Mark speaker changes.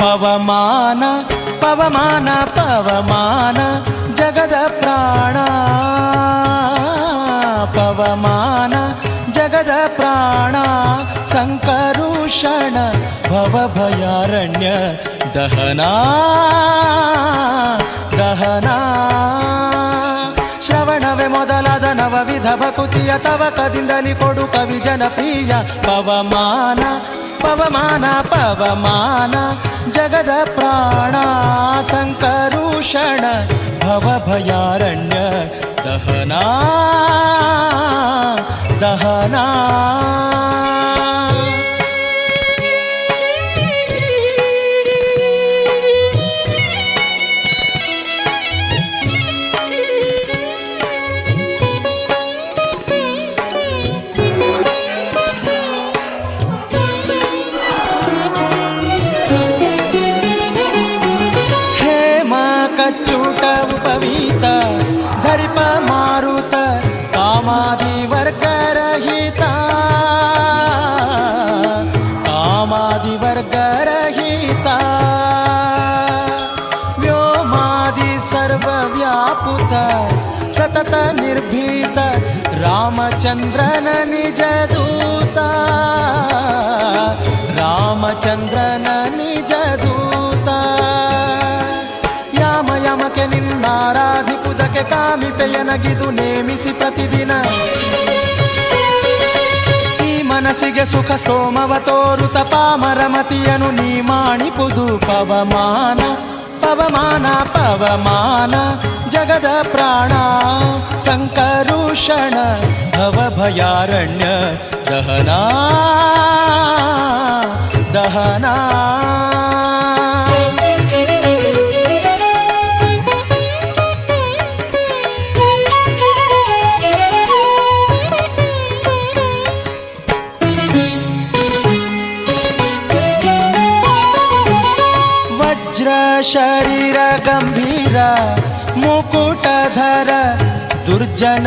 Speaker 1: ಪವಮಾನ ಪವಮಾನ ಪವಮಾನ ಜಗದ ಪ್ರಾಣ ಪವಮಾನ ಜಗದ ಪ್ರಾಣ ಸಂಕರುಷಣ ಭವಭಯಾರಣ್ಯ ದಹನಾ ದಹನಾ ಶ್ರವಣವೇ ಮೊದಲಾದ ನವವಿಧ ಭಕುತಿಯ ತವಕದಿಂದಲಿ ಕೊಡು ಕವಿ ಜನಪ್ರಿಯ ಪವಮಾನ ಪವಮಾನ ಪವಮಾನ ಜಗದ ಪ್ರಾಣ ಸಂಕರುಷಣ ಭವಭಯಾರಣ್ಯ ದಹನಾ ದಹನಾ ಉಪವೀತ ಧರಿಪ ಮಾರುತ ಕಾಮಾದಿ ವರ್ಗರಹಿತ ಕಾಮಾದಿ ವರ್ಗರಹಿತ ವ್ಯೋಮಾದಿ ಸರ್ವವ್ಯಾಪುತ ಸತತ ನಿರ್ಭೀತ ರಾಮಚಂದ್ರನ ನಿಜ ದೂತ ರಾಮಚಂದ್ರನ ನಿಜ ದೂತ ಯಮಕೆ ನಿನ್ನಾರಾಧಿಪುದಕ್ಕೆ ಕಾಮಿಪೆಯನಗಿದು ನೇಮಿಸಿ ಪ್ರತಿದಿನ ಈ ಮನಸ್ಸಿಗೆ ಸುಖ ಸೋಮವ ತೋರುತ ಪಾಮರಮತಿಯನು ನೀ ಮಾಣಿಪುದು ಪವಮಾನ ಪವಮಾನ ಪವಮಾನ ಜಗದ ಪ್ರಾಣ ಸಂಕರುಷಣ ಭವಭಯಾರಣ್ಯ ದಹನಾ ದಹನಾ ಶರೀರ ಗಂಭೀರ ಮುಕುಟಧರ ದುರ್ಜನ